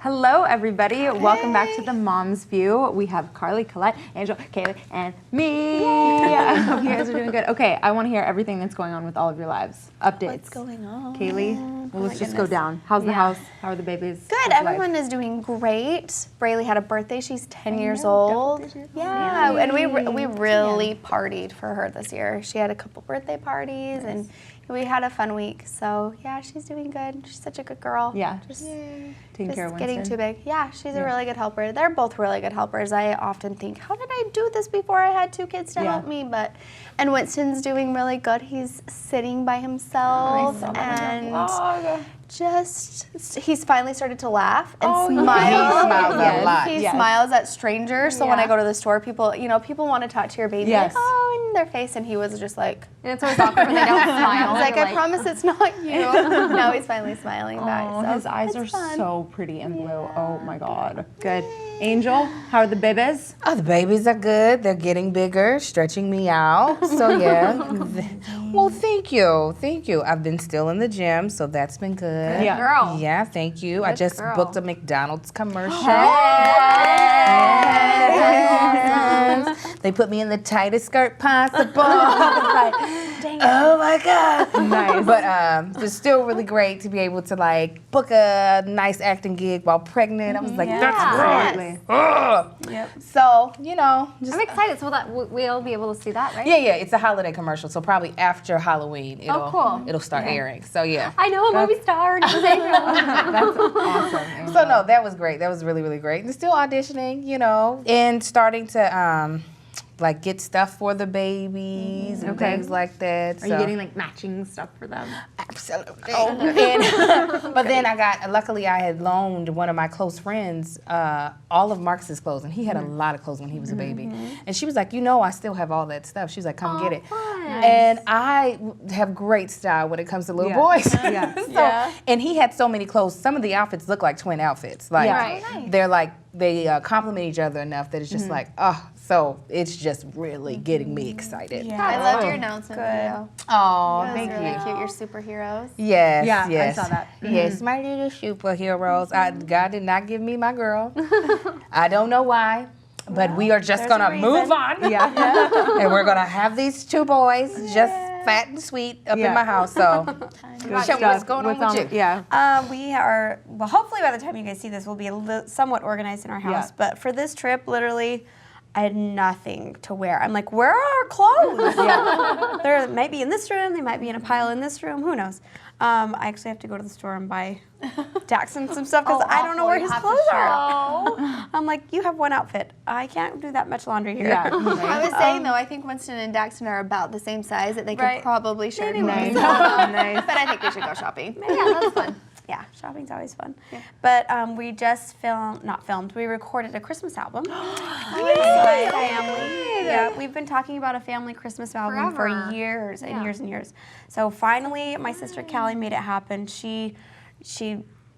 Hello, everybody. Hey. Welcome back to the Mom's View. We have Carly, Katilette, Angel, Kayli, and me. Yeah, I hope you guys are doing good. Okay, I want to hear everything that's going on with all of your lives. Updates. What's going on? Kayli, well, let's just go down. How's the house? How are the babies? Good. Everyone is doing great. Braylee had a birthday. She's 10 years old. Yeah, and we really partied for her this year. She had a couple birthday parties, and we had a fun week. So yeah, she's doing good. She's such a good girl. Yeah. Just taking care of Winston. Getting too big. Yeah, she's a really good helper. They're both really good helpers. I often think, how did I do this before I had two kids to help me? And Winston's doing really good. He's sitting by himself and he's finally started to laugh and smile. He smiles a lot. He smiles at strangers. So when I go to the store, people want to talk to your baby, like, in their face, and he was just like, and it's always awkward when they don't smile. He's like, I promise it's not you. Now he's finally smiling back. So his eyes are so pretty and blue. Oh my God. Good. Angel, how are the babies? Oh, the babies are good. They're getting bigger, stretching me out. So yeah. Well, thank you. Thank you. I've been still in the gym, so that's been good. Yeah. Girl. Yeah, thank you. I just booked a McDonald's commercial. They put me in the tightest skirt possible. I was like, oh my God. Nice. But it's still really great to be able to like book a nice acting gig while pregnant. I was like, that's great. So, I'm excited. So we'll be able to see that, right? Yeah, it's a holiday commercial. So probably after Halloween, it'll start airing. So yeah. I know a movie star. That's awesome. Angel. So no, that was great. That was really, really great. And still auditioning, and starting to like get stuff for the babies and things like that. Are you getting like matching stuff for them? Absolutely. But then luckily I had loaned one of my close friends all of Marcus's clothes, and he had a lot of clothes when he was a baby. And she was like, I still have all that stuff. She was like, come get it. Nice. And I have great style when it comes to little boys. And he had so many clothes. Some of the outfits look like twin outfits. Like they're like, they complement each other enough that it's just like, so it's just really getting me excited. Yeah. I loved your announcement video. Oh, thank you. Really cute. Your superheroes. Yes, yes. I saw that. Yes, my little superheroes. God did not give me my girl. I don't know why, but we are just gonna move on. And we're gonna have these two boys, just fat and sweet, up in my house. So, what's going on with you? We are, well, hopefully by the time you guys see this, we'll be somewhat organized in our house. But for this trip, literally, I had nothing to wear. I'm like, where are our clothes? They might be in this room. They might be in a pile in this room. Who knows? I actually have to go to the store and buy Daxon some stuff because I don't know where his clothes are. I'm like, you have one outfit. I can't do that much laundry here. I was saying, though, I think Winston and Daxon are about the same size that they could probably share. Nice. But I think we should go shopping. Yeah, that's fun. Yeah, shopping's always fun. But we just we recorded a Christmas album. My family. Yeah, we've been talking about a family Christmas album for years and years and years. So finally, my sister Callie made it happen. She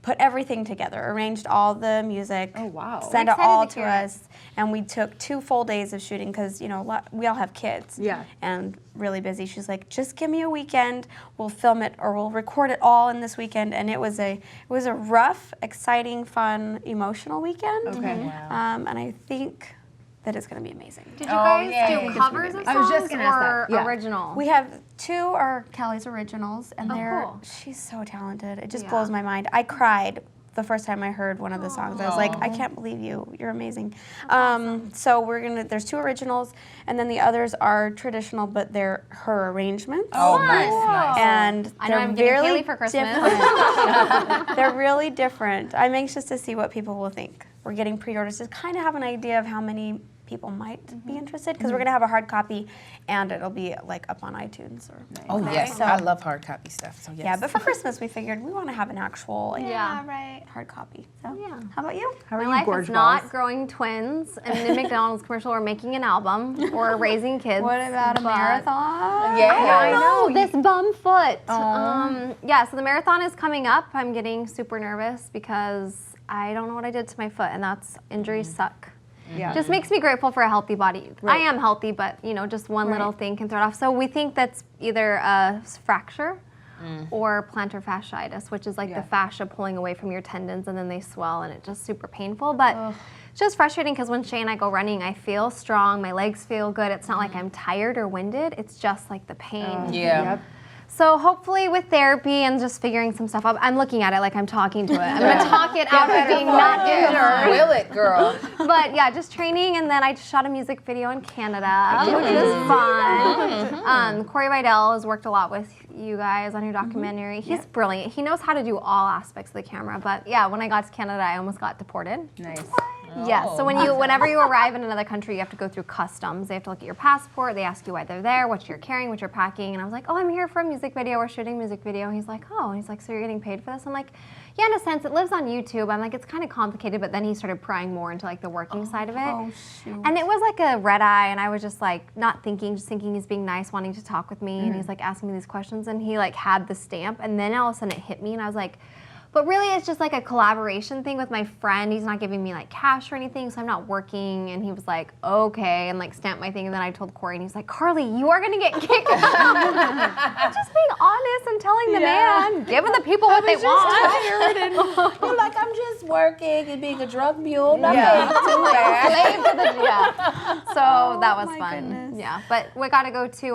put everything together, arranged all the music, sent it all to us, and we took 2 full days of shooting because we all have kids and really busy. She's like, just give me a weekend, we'll film it or we'll record it all in this weekend, and it was a rough, exciting, fun, emotional weekend. And I think that it's going to be amazing. Did you guys do covers of songs? I was just going to ask that. Original? We have 2 are Callie's originals, and she's so talented. It just blows my mind. I cried the first time I heard one of the songs. I was like, I can't believe you're amazing. So there's 2 originals, and then the others are traditional, but they're her arrangements. Oh, nice. And I know I'm getting HeyKayli for Christmas. They're really different. I'm anxious to see what people will think. We're getting pre-orders to kind of have an idea of how many people might be interested, because we're going to have a hard copy and it'll be like up on iTunes. Yes, so, I love hard copy stuff. So yes. Yeah, but for Christmas we figured we want to have an actual hard copy. So how about you? How are you, life is not growing twins and in McDonald's commercial or making an album or raising kids. What about a marathon? Yeah, I know this bum foot. So the marathon is coming up. I'm getting super nervous because I don't know what I did to my foot, and that's injuries suck. Just makes me grateful for a healthy body. I am healthy, but just one little thing can throw it off. So we think that's either a fracture or plantar fasciitis, which is like the fascia pulling away from your tendons and then they swell and it's just super painful. But it's just frustrating because when Shay and I go running, I feel strong, my legs feel good. It's not like I'm tired or winded. It's just like the pain. Yep. So hopefully with therapy and just figuring some stuff up, I'm looking at it like I'm talking to it. I'm going to talk it out of being not injured. Will it, girl? But yeah, just training, and then I just shot a music video in Canada, which was fun. Corey Vidal has worked a lot with you guys on your documentary. He's brilliant. He knows how to do all aspects of the camera. But yeah, when I got to Canada, I almost got deported. Nice. Yeah, so whenever you arrive in another country, you have to go through customs. They have to look at your passport. They ask you why they're there, what you're carrying, what you're packing. And I was like, oh, I'm here for a music video. We're shooting a music video. He's like, oh. And he's like, so you're getting paid for this? I'm like, yeah, in a sense. It lives on YouTube. I'm like, it's kind of complicated. But then he started prying more into like the working side of it. Oh, shoot. And it was like a red eye. And I was just like not thinking, just thinking he's being nice, wanting to talk with me. And he's like asking me these questions. And he like had the stamp. And then all of a sudden it hit me. And I was like, but really, it's just like a collaboration thing with my friend. He's not giving me like cash or anything, so I'm not working. And he was like, okay, and like stamped my thing. And then I told Corey, and he's like, Carly, you are gonna get kicked out. Just being honest and telling the man, giving the people what they want. Tired and you're like, I'm just working and being a drug mule. Nothing too bad. Slave to the So that was my fun. goodness. Yeah, but we got to go to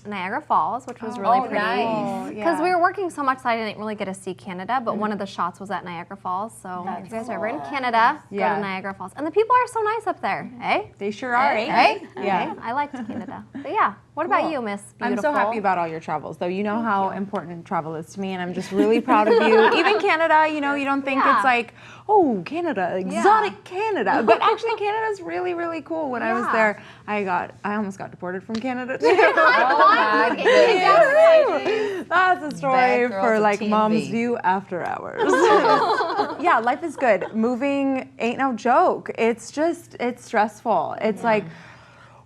Niagara Falls, which was really pretty. nice. Because we were working so much that I didn't really get to see Canada, but one of the shots was at Niagara Falls. So if you guys are ever in Canada, go to Niagara Falls. And the people are so nice up there, eh? They sure are, eh? Hey? Yeah. Okay. I liked Canada. But yeah, what about you, Miss Beautiful? I'm so happy about all your travels, though. You know how important travel is to me, and I'm just really proud of you. Even Canada, you know, you don't think it's like, oh, Canada, exotic Canada. But actually, Canada's really, really cool. When I was there, I almost got deported from Canada, too. That's a story for like Mom's View after hours. Yeah, life is good. Moving ain't no joke. It's stressful. It's like,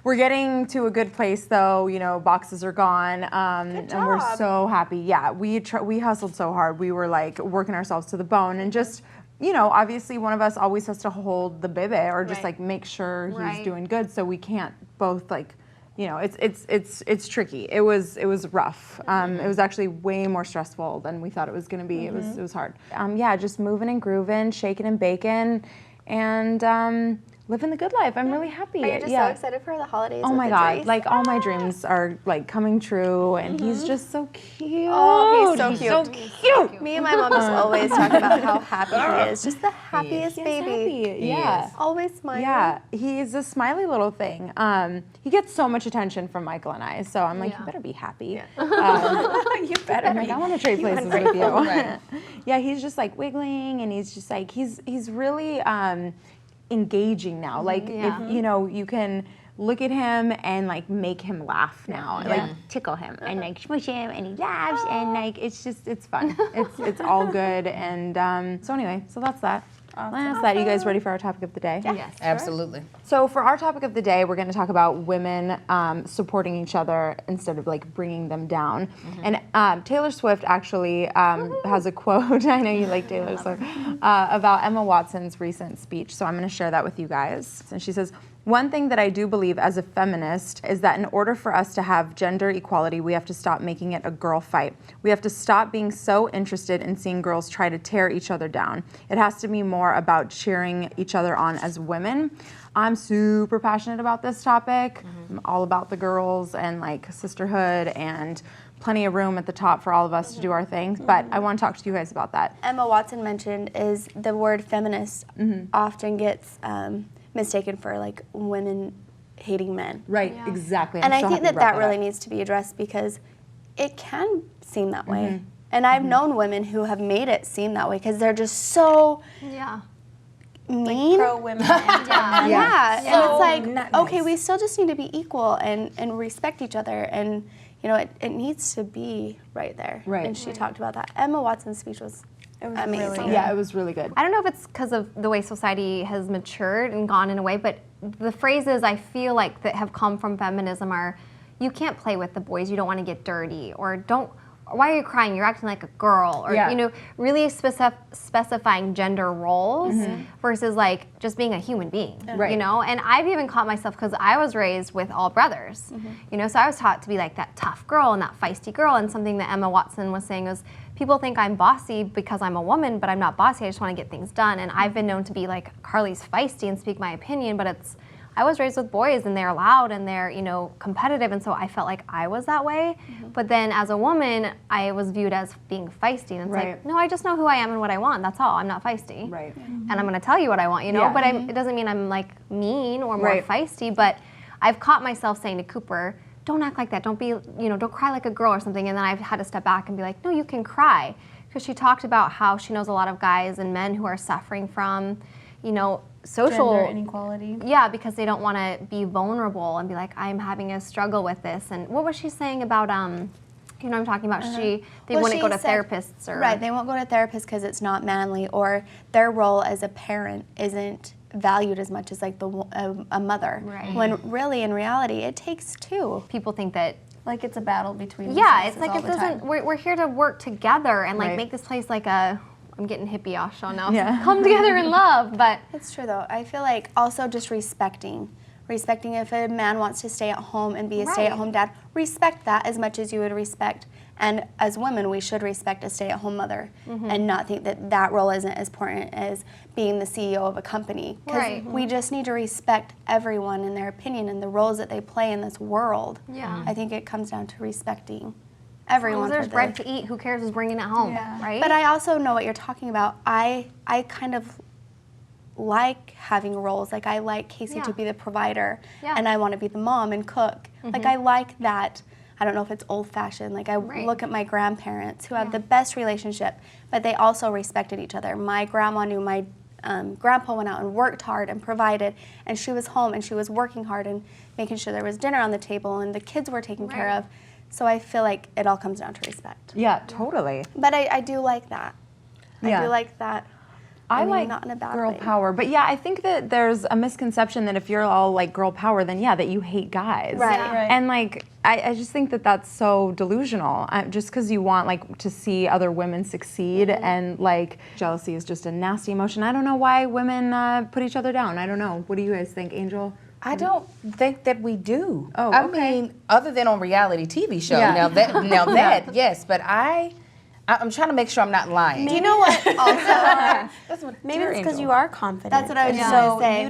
we're getting to a good place, though. You know, boxes are gone, and we're so happy. Yeah, we hustled so hard. We were like working ourselves to the bone, and just, you know, obviously one of us always has to hold the baby or just like make sure he's doing good. So we can't both like, you know, it's tricky. It was rough. It was actually way more stressful than we thought it was going to be. It was hard. Yeah, just moving and grooving, shaking and baking, and living the good life. I'm really happy. Are you just so excited for the holidays? Oh with my the God, Drees? like all my dreams are like coming true, and he's just so cute. Oh, he's so cute. So cute. Me and my mom just always talk about how happy he is. Just the happiest baby. Happy. Yeah. Always smiling. Yeah, he's a smiley little thing. He gets so much attention from Michael and I, so I'm like, you better be happy. You better. I'm like, I want to trade places with you. Yeah, he's just like wiggling, and he's just like, he's really engaging now. Like, if you know, you can look at him and like make him laugh now, like tickle him and like smush him, and he laughs, and like it's fun. It's all good, and so anyway, so that's that. That's that. You guys ready for our topic of the day? Yes. Absolutely. So for our topic of the day, we're going to talk about women supporting each other instead of like bringing them down. And Taylor Swift actually has a quote, I know you like Taylor Swift, about Emma Watson's recent speech. So I'm going to share that with you guys. And she says, "One thing that I do believe as a feminist is that in order for us to have gender equality, we have to stop making it a girl fight. We have to stop being so interested in seeing girls try to tear each other down. It has to be more about cheering each other on as women." I'm super passionate about this topic. I'm all about the girls and like sisterhood and plenty of room at the top for all of us to do our things. But I want to talk to you guys about that. Emma Watson mentioned is the word feminist often gets mistaken for like women hating men. Right, exactly. And I think that really needs to be addressed because it can seem that way. And I've known women who have made it seem that way because they're just so mean. Pro women. Yeah. So And it's like, not okay, nice. we still just need to be equal and respect each other. And, you know, it needs to be right there. Right. And she talked about that. Emma Watson's speech was amazing. really Yeah, it was really good. I don't know if it's because of the way society has matured and gone in a way, but the phrases I feel like that have come from feminism are, you can't play with the boys, you don't want to get dirty, or don't why are you crying? You're acting like a girl, or you know, really specifying gender roles versus like just being a human being, you know. And I've even caught myself because I was raised with all brothers, you know, so I was taught to be like that tough girl and that feisty girl. And something that Emma Watson was saying was, people think I'm bossy because I'm a woman, but I'm not bossy. I just want to get things done. And I've been known to be like, Carlie's feisty and speak my opinion, but I was raised with boys and they're loud and they're, you know, competitive, and so I felt like I was that way. But then as a woman, I was viewed as being feisty, and it's like, no, I just know who I am and what I want. That's all. I'm not feisty. And I'm going to tell you what I want, you know, but it doesn't mean I'm like mean or more feisty, but I've caught myself saying to Cooper, don't act like that. Don't be, you know, don't cry like a girl or something. And then I've had to step back and be like, no, you can cry. Because she talked about how she knows a lot of guys and men who are suffering from, you know, social gender inequality. Yeah, because they don't want to be vulnerable and be like, I'm having a struggle with this. And what was she saying about, you know what I'm talking about? They wouldn't go to therapists or... Right, they won't go to therapists because it's not manly, or their role as a parent isn't valued as much as like a mother. When really, in reality, it takes two. People think that... Like it's a battle between the it's like all it the doesn't... time. We're here to work together and like make this place like a... I'm getting hippie-osh on now. Come together in love, but... It's true though. I feel like also just respecting if a man wants to stay at home and be a stay-at-home dad, respect that as much as you would respect. And as women, we should respect a stay-at-home mother and not think that that role isn't as important as being the CEO of a company. Because we just need to respect everyone and their opinion and the roles that they play in this world. I think it comes down to respecting everyone. There's bread to eat. Who cares who's bringing it home, right? But I also know what you're talking about. I kind of like having roles. Like I like Casey to be the provider, and I want to be the mom and cook. Like I like that. I don't know if it's old-fashioned. Like I look at my grandparents who have the best relationship, but they also respected each other. My grandma knew my grandpa went out and worked hard and provided, and she was home and she was working hard and making sure there was dinner on the table and the kids were taken care of. So I feel like it all comes down to respect. Yeah, totally. But I do like that. I do like that. I mean, like not in a bad girl way. power, but yeah, I think that there's a misconception that if you're all like girl power, then that you hate guys. And like, I just think that that's so delusional. Just because you want like to see other women succeed, and like jealousy is just a nasty emotion. I don't know why women put each other down. I don't know. What do you guys think, Angel? I don't think that we do. Oh, I mean, other than on reality TV shows. Now that yes, but I'm trying to make sure I'm not lying. Do you know what? Also, That's what maybe it's because you are confident. That's what I was just gonna say.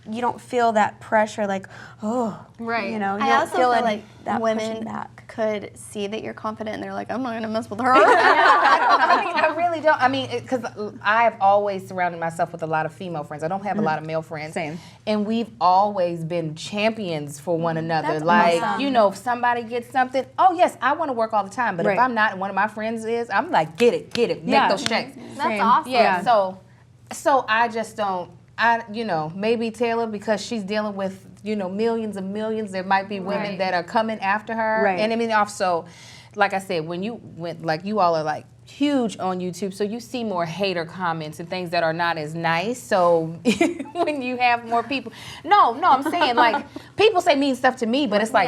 You don't feel that pressure, like, oh, you know. You I don't also feel feel like that women back. could see that you're confident, and they're like, I'm not gonna mess with her. I really don't. I mean, because I've always surrounded myself with a lot of female friends. I don't have a lot of male friends. Same. And we've always been champions for one another. That's like, awesome. you know, if somebody gets something, oh yes, I want to work all the time. But if I'm not, and one of my friends is, I'm like, get it, make those checks. That's awesome. Yeah. So I just don't. You know, maybe Taylor, because she's dealing with, you know, millions and millions. There might be women that are coming after her. And I mean, also, like I said, when you went, like you all are like huge on YouTube, so you see more hater comments and things that are not as nice. So when you have more people, no, I'm saying like people say mean stuff to me, but it's like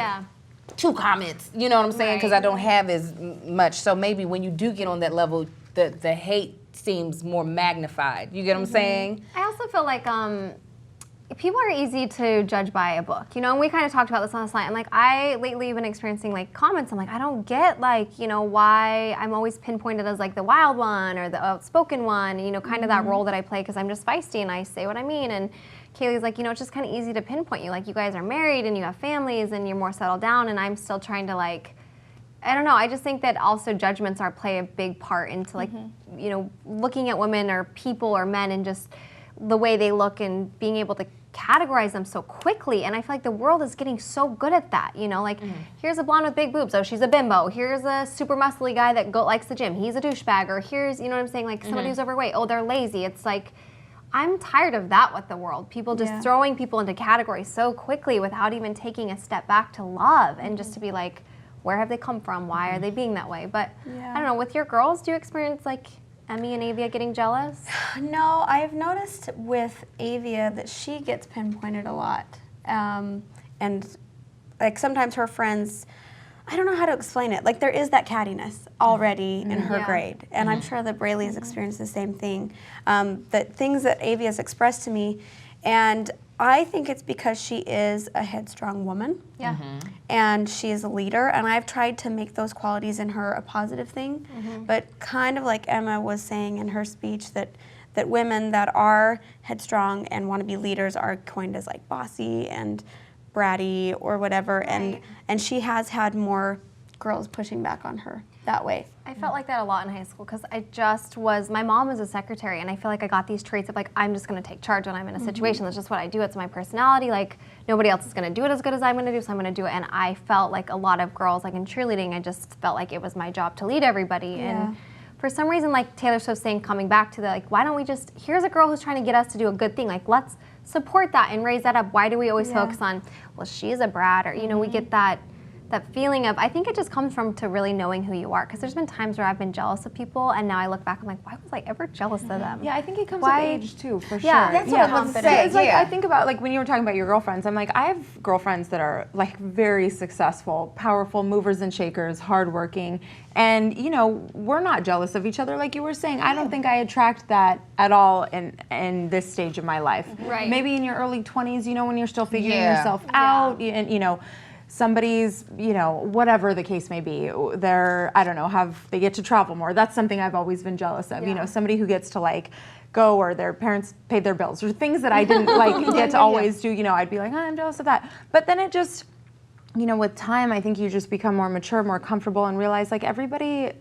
2 comments. You know what I'm saying? Because I don't have as much. So maybe when you do get on that level, the hate seems more magnified. You get what I'm saying? I also feel like people are easy to judge by a book, you know, and we kind of talked about this last night, and like I lately have been experiencing like comments, I'm like, I don't get like, you know, why I'm always pinpointed as like the wild one or the outspoken one, you know, kind of that role that I play because I'm just feisty and I say what I mean. And Kaylee's like, you know, it's just kind of easy to pinpoint you, like you guys are married and you have families and you're more settled down, and I'm still trying to like, I don't know, I just think that also judgments play a big part into like, you know, looking at women or people or men and just the way they look and being able to categorize them so quickly. And I feel like the world is getting so good at that, you know, like here's a blonde with big boobs, oh, she's a bimbo. Here's a super muscly guy that likes the gym, he's a douchebag. Or here's, you know what I'm saying, like somebody who's overweight, oh, they're lazy. It's like, I'm tired of that with the world. People just throwing people into categories so quickly without even taking a step back to love and just to be like, where have they come from? Why are they being that way? But I don't know, with your girls, do you experience like Emmy and Avia getting jealous? No, I've noticed with Avia that she gets pinpointed a lot. And like sometimes her friends I don't know how to explain it. Like there is that cattiness already in her grade, and I'm sure that Braylee has experienced the same thing. That things that Avi has expressed to me, and I think it's because she is a headstrong woman. Yeah. And she is a leader, and I've tried to make those qualities in her a positive thing. But kind of like Emma was saying in her speech, that women that are headstrong and want to be leaders are coined as like bossy and bratty or whatever, and she has had more girls pushing back on her that way. I felt like that a lot in high school because my mom was a secretary, and I feel like I got these traits of like, I'm just going to take charge when I'm in a situation. That's just what I do. It's my personality. Like nobody else is going to do it as good as I'm going to do, so I'm going to do it. And I felt like a lot of girls, like in cheerleading, I just felt like it was my job to lead everybody. And for some reason, like Taylor Swift saying, coming back to the, like, why don't we just, here's a girl who's trying to get us to do a good thing. Like, let's support that and raise that up. Why do we always focus on, well, she's a brat, or, you know, we get that feeling of, I think it just comes from to really knowing who you are. Because there's been times where I've been jealous of people, and now I look back, I'm like, why was I ever jealous of them? Yeah, I think it comes with age too, for sure. Yeah, that's what I was going to say. It's like, I think about, like, when you were talking about your girlfriends, I'm like, I have girlfriends that are, like, very successful, powerful, movers and shakers, hardworking, and, you know, we're not jealous of each other, like you were saying. I don't think I attract that at all in this stage of my life. Right. Maybe in your early 20s, you know, when you're still figuring yourself out, and, you know, somebody's, you know, whatever the case may be, they're, I don't know, they get to travel more. That's something I've always been jealous of. You know, somebody who gets to like go, or their parents paid their bills, or things that I didn't like get to always do. You know, I'd be like, oh, I'm jealous of that. But then it just, you know, with time, I think you just become more mature, more comfortable, and realize like everybody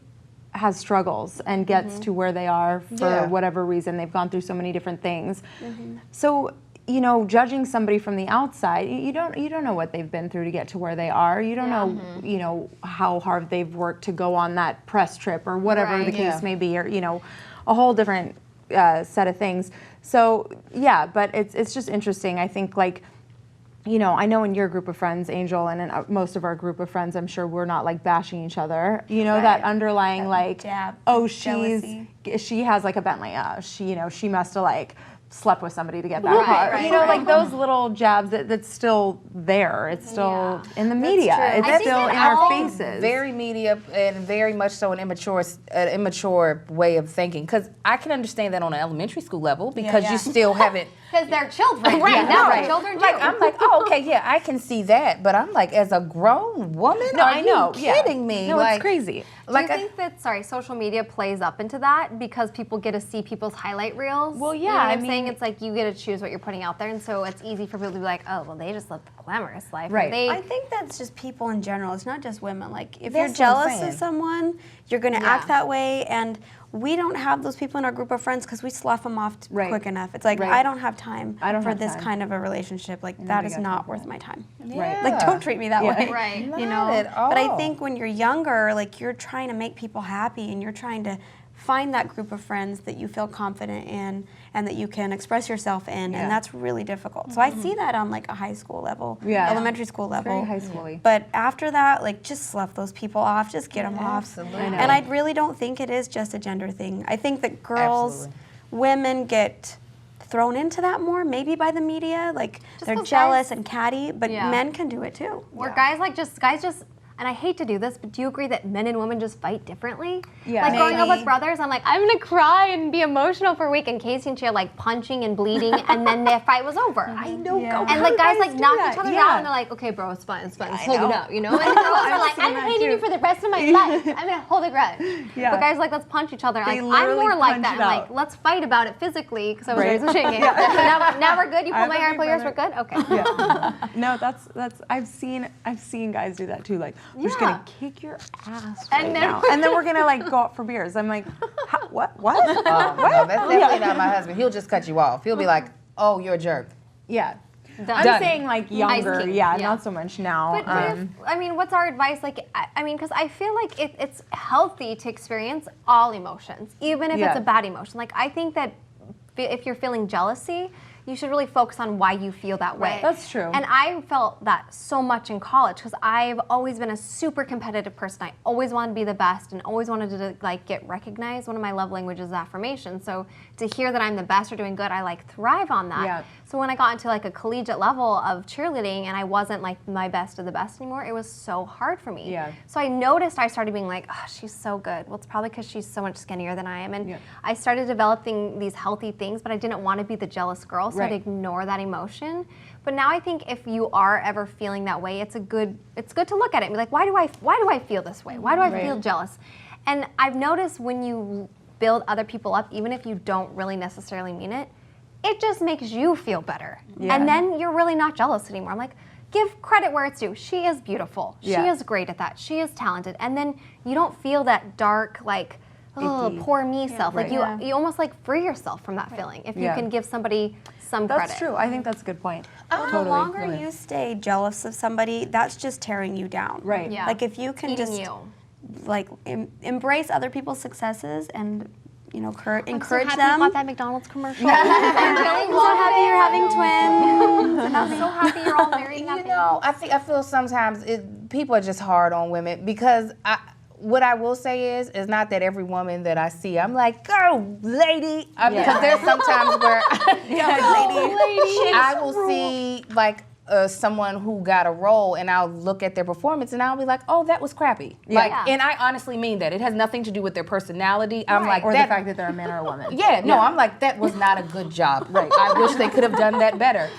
has struggles and gets to where they are for whatever reason. They've gone through so many different things. So, you know, judging somebody from the outside, you don't know what they've been through to get to where they are. You don't know, you know, how hard they've worked to go on that press trip, or whatever the case may be, or, you know, a whole different set of things. So yeah, but it's just interesting. I think, like, you know, I know in your group of friends, Angel, and in most of our group of friends, I'm sure we're not like bashing each other. You know, that underlying like, oh, she has like a Bentley. She, you know, she must have like slept with somebody to get that car. You know, like those little jabs that's still there. It's still in the media. It's still in our faces. Very media, and very much so an immature way of thinking. Because I can understand that on an elementary school level, because you still haven't. Because they're children. Now children do. Like, I'm like, oh, okay, yeah, I can see that. But I'm like, as a grown woman, are you kidding me? No, like, it's crazy. Do you think that, social media plays up into that because people get to see people's highlight reels? Well, yeah. You know what I'm saying? It's like you get to choose what you're putting out there, and so it's easy for people to be like, oh, well, they just live the glamorous life. Right. I think that's just people in general. It's not just women. Like, if you're jealous of someone, you're going to act that way, and we don't have those people in our group of friends because we slough them off quick enough. It's like, I don't have time for this kind of a relationship. Like, that is not worth my time. Yeah. Like, don't treat me that way. Right. You know? Not at all. But I think when you're younger, like, you're trying to make people happy, and you're trying to find that group of friends that you feel confident in and that you can express yourself in, and that's really difficult. So I see that on like a high school level, elementary school level. Very high schooly. But after that, like, just slough those people off, just get them off. Absolutely. And I really don't think it is just a gender thing. I think that girls, women get thrown into that more, maybe by the media, like they're jealous and catty, but men can do it too. Or guys just, and I hate to do this, but do you agree that men and women just fight differently? Yeah. Like growing up with brothers, I'm like, I'm gonna cry and be emotional for a week, and Casey and she are like punching and bleeding, and then their fight was over. I know. And like guys like knock each other out, and they're like, okay, bro, it's fine, hold it out, you know? And the girls are like, I'm hating you for the rest of my life. I'm gonna hold a grudge. But guys are like, let's punch each other. Like, I'm more like that. I'm like, let's fight about it physically, because I was raised with shaking. Now we're good. You pull my hair, I pull yours. We're good. Okay. No, that's I've seen guys do that too. Like, we're just gonna kick your ass now, and then we're gonna like go out for beers. I'm like, what? No, that's definitely not my husband. He'll just cut you off. He'll be like, oh, you're a jerk. Yeah. Done. I'm saying like younger, not so much now. But what's our advice? Like, I mean, because I feel like it's healthy to experience all emotions, even if it's a bad emotion. Like, I think that if you're feeling jealousy, you should really focus on why you feel that way. That's true. And I felt that so much in college because I've always been a super competitive person. I always wanted to be the best and always wanted to like get recognized. One of my love languages is affirmation. So to hear that I'm the best or doing good, I like thrive on that. Yeah. So when I got into like a collegiate level of cheerleading and I wasn't like my best of the best anymore, it was so hard for me. Yeah. So I noticed I started being like, oh, she's so good. Well, it's probably because she's so much skinnier than I am. And I started developing these healthy things, but I didn't want to be the jealous girl, so I'd ignore that emotion. But now I think if you are ever feeling that way, it's good to look at it and be like, why do I feel this way? Why do I feel jealous? And I've noticed when you build other people up, even if you don't really necessarily mean it, it just makes you feel better. Yeah. And then you're really not jealous anymore. I'm like, give credit where it's due. She is beautiful. She is great at that. She is talented. And then you don't feel that dark, like, oh, poor me self. Like you almost like free yourself from that feeling if you can give somebody some credit. That's true. I think that's a good point. The longer you stay jealous of somebody, that's just tearing you down. Right. Yeah. Like if you can Eating just you. like embrace other people's successes and encourage I'm so happy them. you bought that McDonald's commercial. I'm so happy you're having twins. And I'm so happy you're all married and You happy. know, I feel sometimes people are just hard on women because what I will say is not that every woman that I see, I'm like, go, lady. Because there's sometimes where I will see like someone who got a role and I'll look at their performance and I'll be like, oh, that was crappy. And I honestly mean that. It has nothing to do with their personality. I'm like, or the fact that they're a man or a woman. I'm like, that was not a good job. I wish they could have done that better.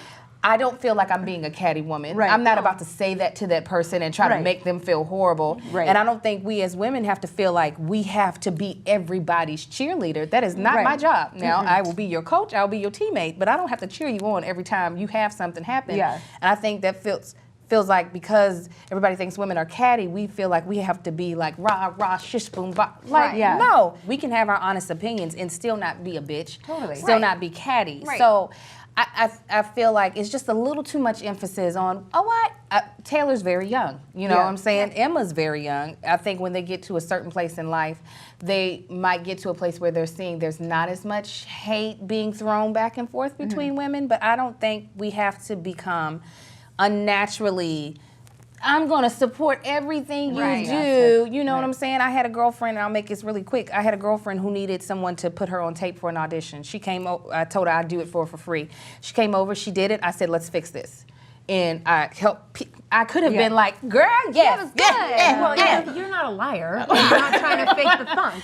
I don't feel like I'm being a catty woman. I'm not about to say that to that person and try to make them feel horrible. And I don't think we as women have to feel like we have to be everybody's cheerleader. That is not my job. Now, I will be your coach, I'll be your teammate, but I don't have to cheer you on every time you have something happen. And I think that feels like because everybody thinks women are catty, we feel like we have to be like rah, rah, shish, boom, bah. Like, no. We can have our honest opinions and still not be a bitch. Still not be catty. So I feel like it's just a little too much emphasis on, Taylor's very young, you know what I'm saying? Emma's very young. I think when they get to a certain place in life, they might get to a place where they're seeing there's not as much hate being thrown back and forth between women, but I don't think we have to become unnaturally, I'm going to support everying you do. You know what I'm saying? I had a girlfriend, and I'll make this really quick. I had a girlfriend who needed someone to put her on tape for an audition. She came over, I told her I'd do it for free. She came over, she did it. I said, let's fix this. And I helped. I could have been like, girl, yes, You're not a liar. You're not trying to fake the funk.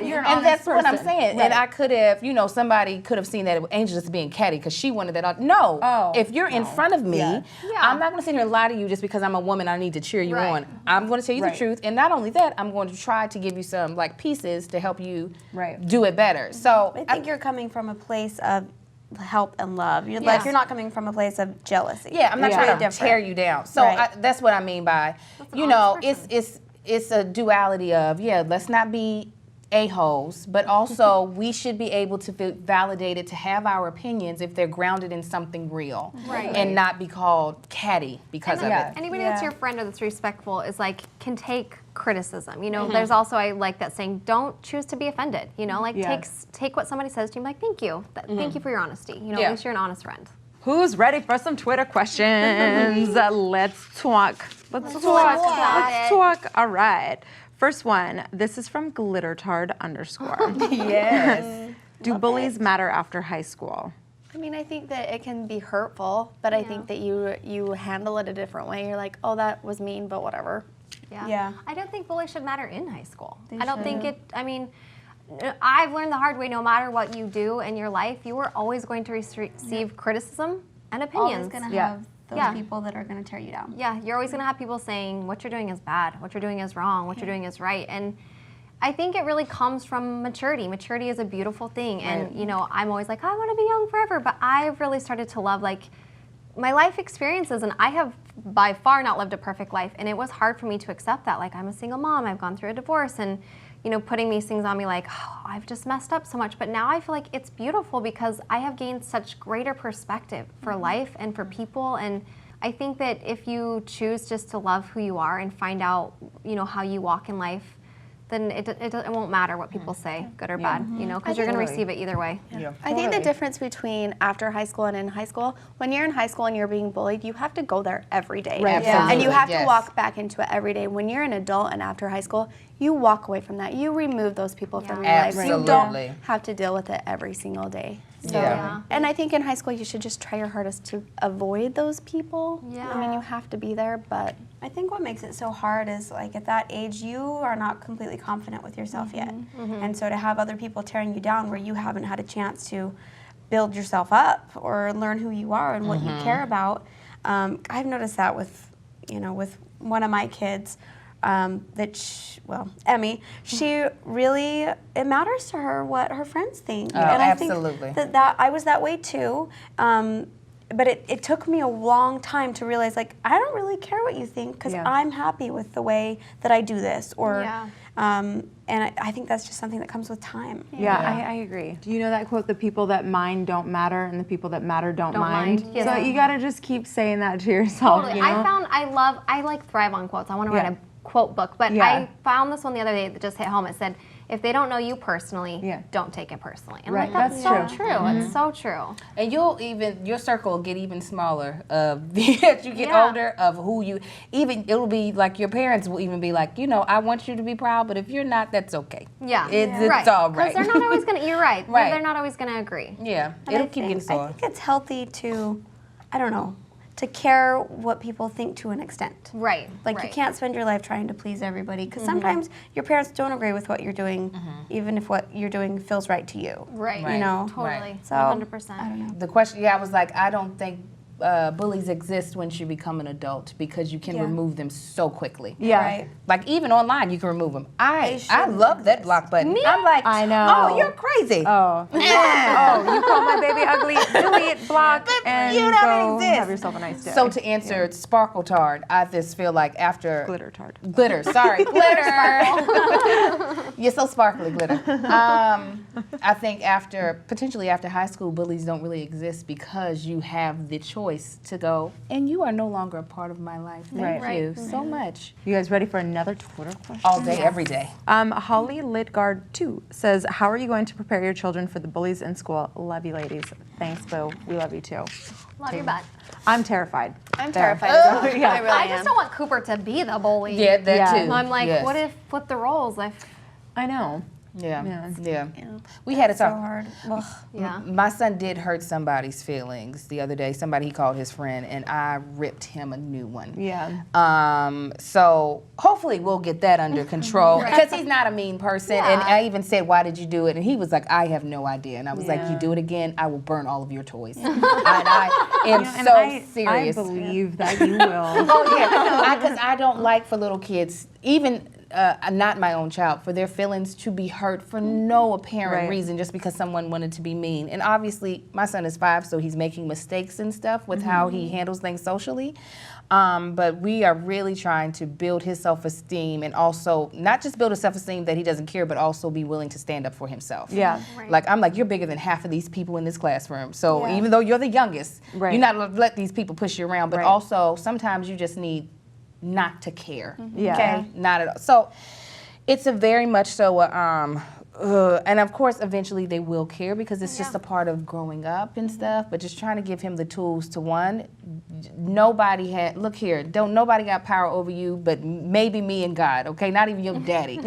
You're an and that's honest what I'm person. saying. And I could have, somebody could have seen that Angel just being catty because she wanted that. No, if you're in front of me, I'm not going to sit here and lie to you just because I'm a woman. I need to cheer you on. I'm going to tell you the truth, and not only that, I'm going to try to give you some like pieces to help you do it better. So I think you're coming from a place of help and love. You're like you're not coming from a place of jealousy. Yeah, I'm not trying to tear you down. So that's what I mean by, it's a duality of let's not be a-holes, but also we should be able to feel validated to have our opinions if they're grounded in something real, and not be called catty because of it. Anybody that's your friend or that's respectful is like can take criticism. There's also I like that saying, don't choose to be offended. Take what somebody says to you, like thank you, thank you for your honesty. At least you're an honest friend. Who's ready for some Twitter questions? Let's talk. Let's talk. All right. First one. This is from Glittertard _. Yes. Do bullies matter after high school? I mean, I think that it can be hurtful, but I think that you handle it a different way. You're like, oh, that was mean, but whatever. Yeah. I don't think bullies should matter in high school. I don't think it, I've learned the hard way, no matter what you do in your life, you are always going to receive criticism and opinions. Always going to have those people that are going to tear you down. Yeah, you're always going to have people saying what you're doing is bad, what you're doing is wrong, what you're doing is right. And I think it really comes from maturity. Maturity is a beautiful thing. And, I'm always like, I want to be young forever. But I've really started to love, my life experiences. And I have by far not lived a perfect life. And it was hard for me to accept that. I'm a single mom. I've gone through a divorce. And, putting these things on me like, oh, I've just messed up so much. But now I feel like it's beautiful because I have gained such greater perspective for life and for people. And I think that if you choose just to love who you are and find out, how you walk in life, then it won't matter what people say, good or bad, you know, because you're going to receive it either way. Yeah. I think the difference between after high school and in high school, when you're in high school and you're being bullied, you have to go there every day. Right. Absolutely. And you have to Yes. walk back into it every day. When you're an adult and after high school, you walk away from that. You remove those people from your life. You don't Absolutely. have to deal with it every single day. So, Yeah. and I think in high school you should just try your hardest to avoid those people. Yeah. I mean, you have to be there, but I think what makes it so hard is like at that age you are not completely confident with yourself yet. And so to have other people tearing you down where you haven't had a chance to build yourself up or learn who you are and what you care about, I've noticed that with one of my kids. Emmy, she really, it matters to her what her friends think. Oh, and I absolutely. think that I was that way too. But it took me a long time to realize, like, I don't really care what you think because I'm happy with the way that I do this. Or, and I think that's just something that comes with time. Yeah, I agree. Do you know that quote, the people that mind don't matter and the people that matter don't mind? Yes. So you gotta just keep saying that to yourself, Totally. you know? I like thrive on quotes. I want to write a quote book, but I found this one the other day that just hit home. It said, if they don't know you personally, don't take it personally. And Right, that's that's so true. true. It's so true. And your circle will get even smaller as you get older of who you, it'll be like your parents will even be like, I want you to be proud, but if you're not, that's okay. Yeah. It's all right. Because they're not always going to, you're right. Right. They're not always going to agree. Yeah, And it'll keep getting I smaller. think it's healthy to, I don't know, to care what people think to an extent. Right. Like you can't spend your life trying to please everybody because sometimes your parents don't agree with what you're doing, even if what you're doing feels right to you. Right. You know. Totally. So 100%. I don't know. The question, I was like, I don't think bullies exist once you become an adult because you can remove them so quickly. Yeah. Right. Like even online, you can remove them. I shouldn't love that block button. I'm like, I know. oh, you're crazy. Oh. You call my baby ugly, delete, block, and you don't go exist. have yourself a nice day. So to answer Sparkle Tard, I just feel like after Glitter tart. glitter, sorry, glitter. You're so sparkly, glitter. I think potentially after high school, bullies don't really exist because you have the choice to go, and you are no longer a part of my life. Thank you so much. You guys ready for another Twitter question? All day, every day. Holly Lidgard 2 says, how are you going to prepare your children for the bullies in school? Love you, ladies. Thanks, Boo. We love you too. Love your butt. I'm terrified. I'm There. terrified as well. Yeah. I really I am. just don't want Cooper to be the bully. Yeah, that Yeah. too. I'm like, Yes. what if flip the roles? I know. Yeah. We had to So talk. hard. Ugh. Yeah. My son did hurt somebody's feelings the other day. Somebody, he called his friend, and I ripped him a new one. Yeah. So hopefully we'll get that under control because he's not a mean person. And I even said, why did you do it? And he was like, I have no idea. And I was like, you do it again, I will burn all of your toys. And I am so serious. I believe that you will. Oh yeah, because I don't like for little kids, even not my own child, for their feelings to be hurt for no apparent reason, just because someone wanted to be mean. And obviously, my son is 5, so he's making mistakes and stuff with how he handles things socially. But we are really trying to build his self-esteem, and also not just build a self-esteem that he doesn't care, but also be willing to stand up for himself. Yeah. Like, I'm like, you're bigger than half of these people in this classroom. So even though you're the youngest, you're not going to let these people push you around. But also, sometimes you just need not to care. Yeah. Okay? Not at all. So it's a very much so and of course eventually they will care because it's just a part of growing up and stuff, but just trying to give him the tools to nobody got power over you but maybe me and God, okay? Not even your daddy.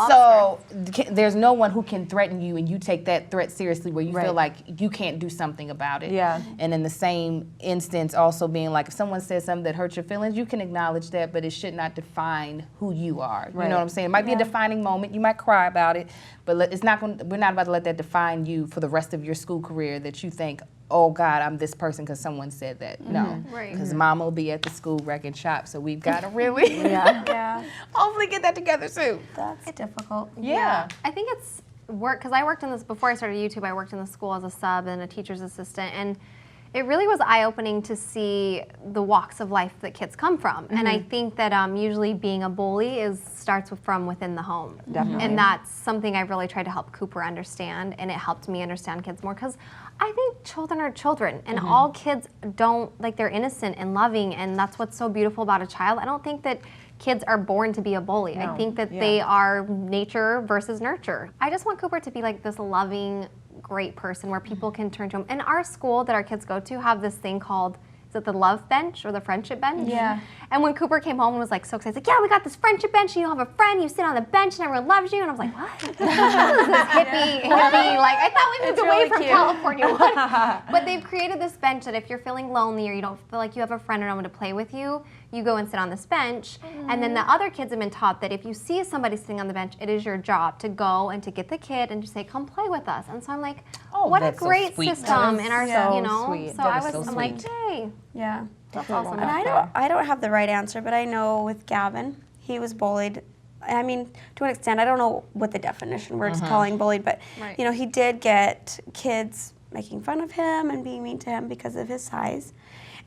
So there's no one who can threaten you and you take that threat seriously where you feel like you can't do something about it. Yeah. And in the same instance also being like, if someone says something that hurts your feelings, you can acknowledge that, but it should not define who you are. You know what I'm saying? It might be a defining moment. You might cry about it, but we're not about to let that define you for the rest of your school career, that you think, oh God, I'm this person because someone said that. No, because Mama will be at the school wrecking shop, so we've got to really hopefully get that together soon. That's difficult. Yeah. I think it's work, because I worked in this, before I started YouTube, I worked in the school as a sub and a teacher's assistant, and it really was eye-opening to see the walks of life that kids come from. And I think that usually being a bully starts from within the home. Definitely. And that's something I've really tried to help Cooper understand, and it helped me understand kids more, because I think children are children, and all kids don't, like, they're innocent and loving, and that's what's so beautiful about a child. I don't think that kids are born to be a bully. I think that they are nature versus nurture. I just want Cooper to be like this loving, great person where people can turn to him. And our school that our kids go to have this thing called, is it the love bench or the friendship bench? Yeah. And when Cooper came home and was like so excited, he's like, yeah, we got this friendship bench and you have a friend, you sit on the bench and everyone loves you. And I was like, what? This is this hippie, like, I thought we moved away from California. But they've created this bench that if you're feeling lonely or you don't feel like you have a friend or no one to play with you, you go and sit on this bench. And then the other kids have been taught that if you see somebody sitting on the bench, it is your job to go and to get the kid and to say, come play with us. And so I'm like, what a great system in our, you know? So I'm like, hey. Yeah. That's awesome. And I don't have the right answer, but I know with Gavin, he was bullied. I mean, to an extent, I don't know what the definition we're just calling bullied, but you know, he did get kids making fun of him and being mean to him because of his size.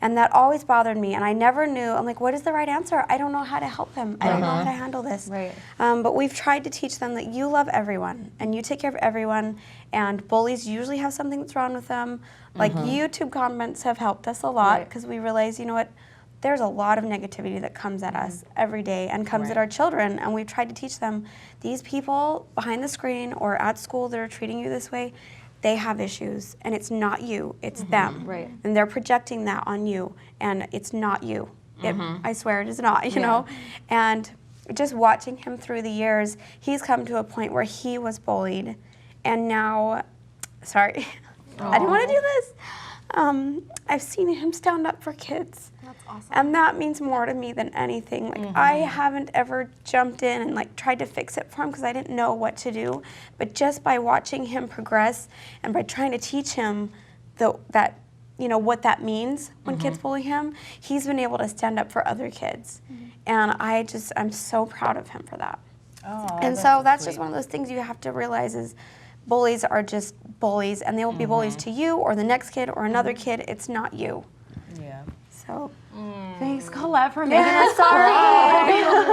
And that always bothered me, and I never knew. I'm like, what is the right answer? I don't know how to help him. I don't know how to handle this. Right. But we've tried to teach them that you love everyone, and you take care of everyone, and bullies usually have something that's wrong with them. Like YouTube comments have helped us a lot, because we realize, you know what, there's a lot of negativity that comes at us every day and comes at our children, and we've tried to teach them, these people behind the screen or at school that are treating you this way, they have issues, and it's not you, it's them. Right. And they're projecting that on you, and it's not you. I swear it is not, you know? And just watching him through the years, he's come to a point where he was bullied, and now, sorry, I didn't want to do this. I've seen him stand up for kids. That's awesome. And that means more to me than anything. Like, I haven't ever jumped in and like tried to fix it for him because I didn't know what to do. But just by watching him progress and by trying to teach him that, you know, what that means when kids bully him, he's been able to stand up for other kids. And I'm so proud of him for that. And so that's just one of those things you have to realize is bullies are just bullies, and they will be bullies to you or the next kid or another kid. It's not you. Yeah. So Thanks, Colette, for making us sorry. Jesus.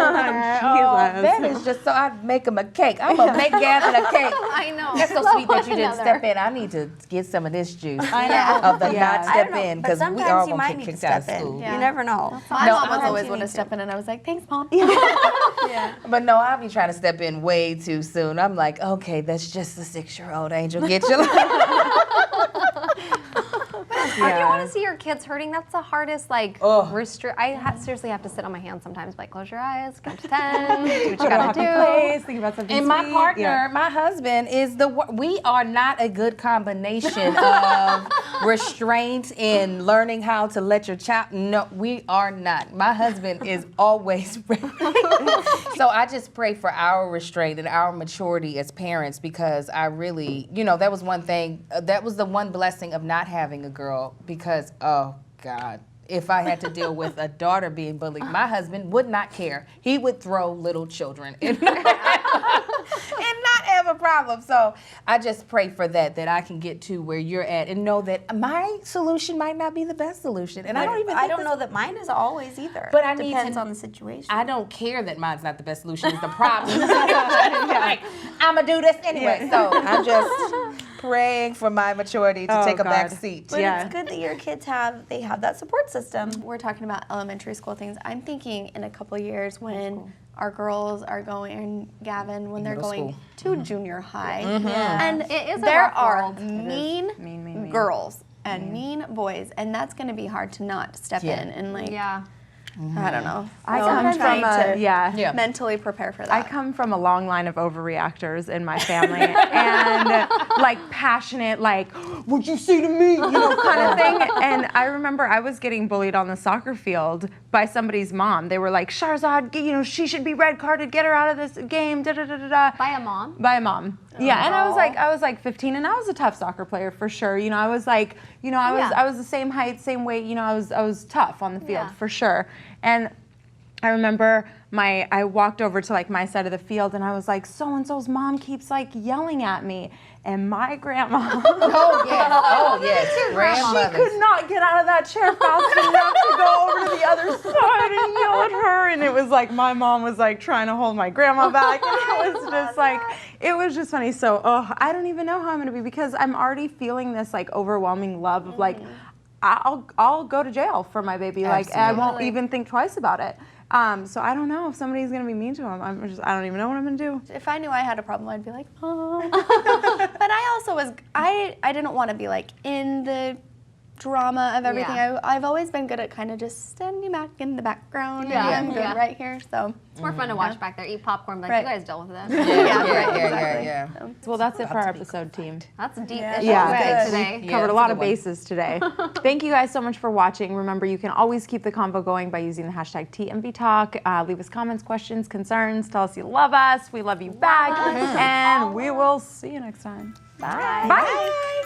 That is just so I'd make him a cake. I'm gonna make Gavin a cake. I know. That's so sweet that you didn't step in. I need to get some of this juice of the not step in because we are gonna get kicked out of school. You never know. My mom was always want to step in, and I was like, thanks, Mom. But no, I'll be trying to step in way too soon. I'm like, okay, that's just a 6-year-old Angel. Get your If you want to see your kids hurting, that's the hardest, like, seriously have to sit on my hands sometimes, like, close your eyes, count to 10, do what you gotta do. Think about something And my sweet. partner, my husband, is we are not a good combination of restraint and learning how to let your child, no, we are not. My husband is always ready. So I just pray for our restraint and our maturity as parents because I really, you know, that was one thing, that was the one blessing of not having a girl because, oh God, if I had to deal with a daughter being bullied, my husband would not care. He would throw little children and not have a problem. So I just pray for that I can get to where you're at and know that my solution might not be the best solution. And I don't know that mine is always either. But I depends on the situation. I don't care that mine's not the best solution. It's the problem. Like, I'm gonna do this anyway. So I'm just praying for my maturity to take a back seat. But it's good that your kids have that support system. We're talking about elementary school things. I'm thinking in a couple years when our girls are going, Gavin, when they're going to junior high, and It is a there rough are world. mean girls and mean boys, and that's going to be hard to not step in and like. Yeah. I don't know. I So come I'm from trying to a mentally prepare for that. I come from a long line of overreactors in my family, and like passionate, like "What'd you say to me?" you know, kind of thing. And I remember I was getting bullied on the soccer field by somebody's mom. They were like, "Shahrzad, you know, she should be red carded. Get her out of this game." Da da da da da. By a mom? By a mom. Yeah, and I was like 15, and I was a tough soccer player for sure. You know, I was like, you know, I was the same height, same weight. You know, I was tough on the field for sure. And I remember I walked over to like my side of the field, and I was like, so-and-so's mom keeps like yelling at me. And my grandma, grandmother. she could not get out of that chair fast enough to go over to the other side and yell at her. And it was like my mom was like trying to hold my grandma back, and it was just like, it was just funny. So, I don't even know how I'm gonna be because I'm already feeling this like overwhelming love of like, I'll go to jail for my baby. Like, I won't even think twice about it. So I don't know if somebody's gonna be mean to him. I don't even know what I'm gonna do. If I knew I had a problem, I'd be like, oh. But I also I didn't want to be like in the drama of everything. Yeah. I've always been good at kind of just standing back in the background. Yeah. I'm good right here. So It's more fun to watch back there, eat popcorn, like, you guys deal with it. Yeah. Well, that's it for our episode, team. That's deep. Yeah, today. we covered a lot of bases today. Thank you guys so much for watching. Remember, you can always keep the convo going by using the hashtag TMVTalk. Leave us comments, questions, concerns. Tell us you love us. We love you back. And we will see you next time. bye. Bye.